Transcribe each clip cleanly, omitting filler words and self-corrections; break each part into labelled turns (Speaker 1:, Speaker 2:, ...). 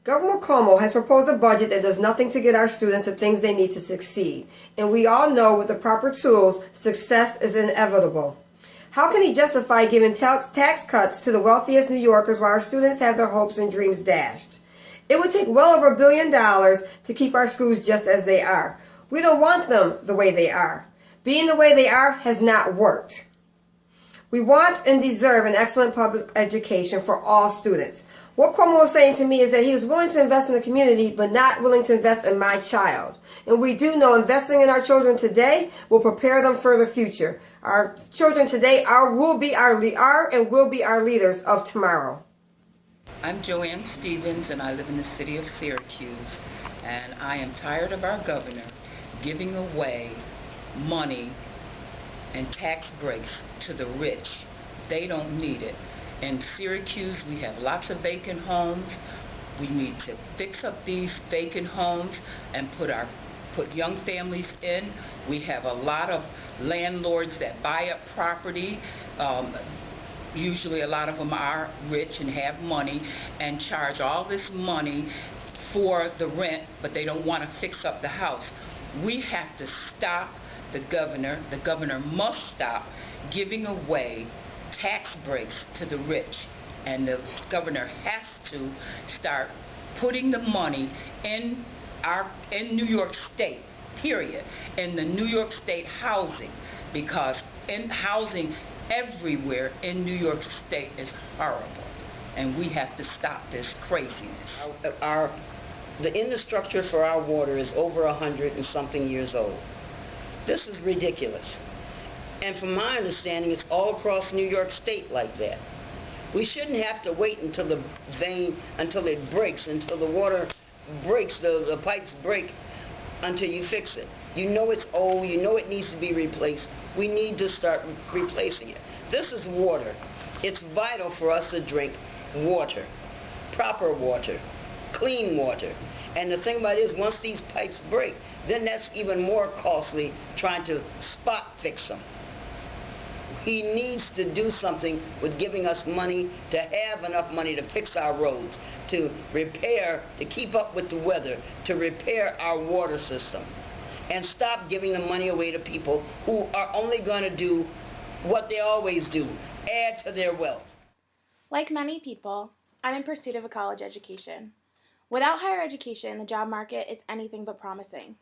Speaker 1: Governor Cuomo has proposed a budget that does nothing to get our students the things they need to succeed. And we all know with the proper tools, success is inevitable. How can he justify giving tax cuts to the wealthiest New Yorkers while our students have their hopes and dreams dashed? It would take well over $1 billion to keep our schools just as they are. We don't want them the way they are. Being the way they are has not worked. We want and deserve an excellent public education for all students. What Cuomo was saying to me is that he is willing to invest in the community, but not willing to invest in my child. And we do know investing in our children today will prepare them for the future. Our children today will be our leaders of tomorrow.
Speaker 2: I'm Joanne Stevens, and I live in the city of Syracuse. And I am tired of our governor giving away money and tax breaks to the rich. They don't need it. In Syracuse, we have lots of vacant homes. We need to fix up these vacant homes and put young families in. We have a lot of landlords that buy up property. Usually a lot of them are rich and have money and charge all this money for the rent, but they don't want to fix up the house. We have to stop the governor. The governor must stop giving away tax breaks to the rich, and the governor has to start putting the money in New York State, period, in the New York State housing, because in housing everywhere in New York State is horrible, and we have to stop this craziness.
Speaker 3: The infrastructure for our water is over 100 and something years old. This is ridiculous. And from my understanding, it's all across New York State like that. We shouldn't have to wait until the vein, until it breaks, until the water breaks, the pipes break, until you fix it. You know it's old, you know it needs to be replaced. We need to start replacing it. This is water. It's vital for us to drink water, proper water, clean water. And the thing about it is, once these pipes break, then that's even more costly trying to spot fix them. He needs to do something with giving us money, to have enough money to fix our roads, to repair, to keep up with the weather, to repair our water system. And stop giving the money away to people who are only going to do what they always do, add to their wealth.
Speaker 4: Like many people, I'm in pursuit of a college education. Without higher education, the job market is anything but promising.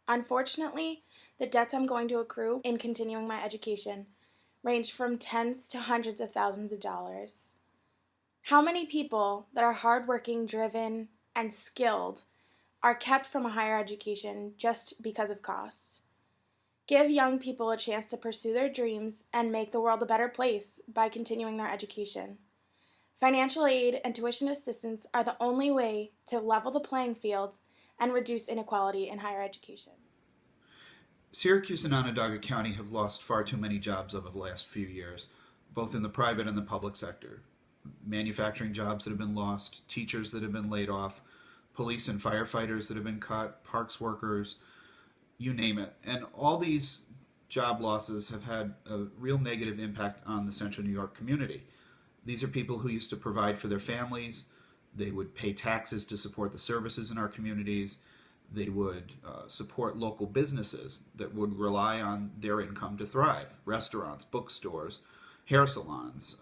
Speaker 4: Unfortunately, the debts I'm going to accrue in continuing my education range from tens to hundreds of thousands of dollars. How many people that are hardworking, driven, and skilled are kept from a higher education just because of costs? Give young people a chance to pursue their dreams and make the world a better place by continuing their education. Financial aid and tuition assistance are the only way to level the playing field and reduce inequality in higher education.
Speaker 5: Syracuse and Onondaga County have lost far too many jobs over the last few years, both in the private and the public sector. Manufacturing jobs that have been lost, teachers that have been laid off, police and firefighters that have been cut, parks workers, you name it. And all these job losses have had a real negative impact on the Central New York community. These are people who used to provide for their families. They would pay taxes to support the services in our communities. They would support local businesses that would rely on their income to thrive. Restaurants, bookstores, hair salons,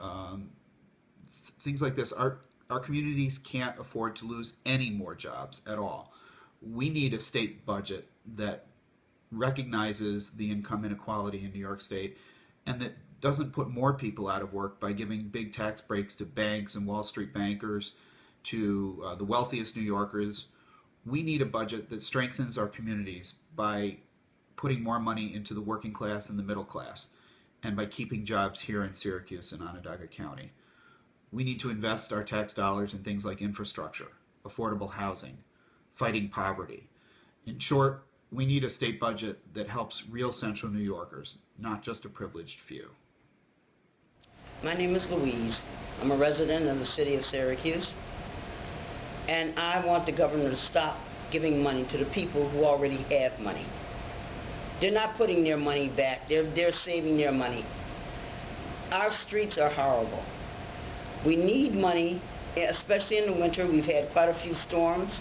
Speaker 5: things like this. Our communities can't afford to lose any more jobs at all. We need a state budget that recognizes the income inequality in New York State and that doesn't put more people out of work by giving big tax breaks to banks and Wall Street bankers, to the wealthiest New Yorkers. We need a budget that strengthens our communities by putting more money into the working class and the middle class, and by keeping jobs here in Syracuse and Onondaga County. We need to invest our tax dollars in things like infrastructure, affordable housing, fighting poverty. In short, we need a state budget that helps real Central New Yorkers, not just a privileged few.
Speaker 3: My name is Louise. I'm a resident of the city of Syracuse, and I want the governor to stop giving money to the people who already have money. They're not putting their money back. They're saving their money. Our streets are horrible. We need money especially in the winter. We've had quite a few storms.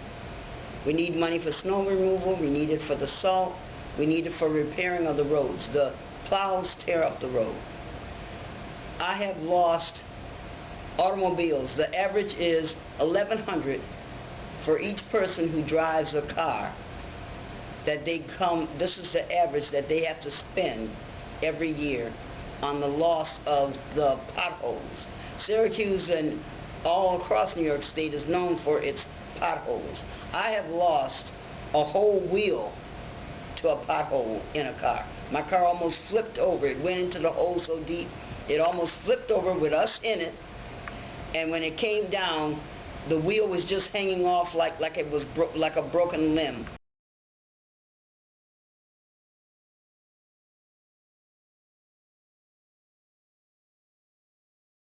Speaker 3: We need money for snow removal. We need it for the salt. We need it for repairing of the roads. The plows tear up the road. I have lost automobiles. The average is $1,100 for each person who drives a car. This is the average that they have to spend every year on the loss of the potholes. Syracuse and all across New York State is known for its potholes. I have lost a whole wheel to a pothole in a car. My car almost flipped over. It went into the hole so deep, it almost flipped over with us in it, and when it came down, the wheel was just hanging off like it was like a broken limb.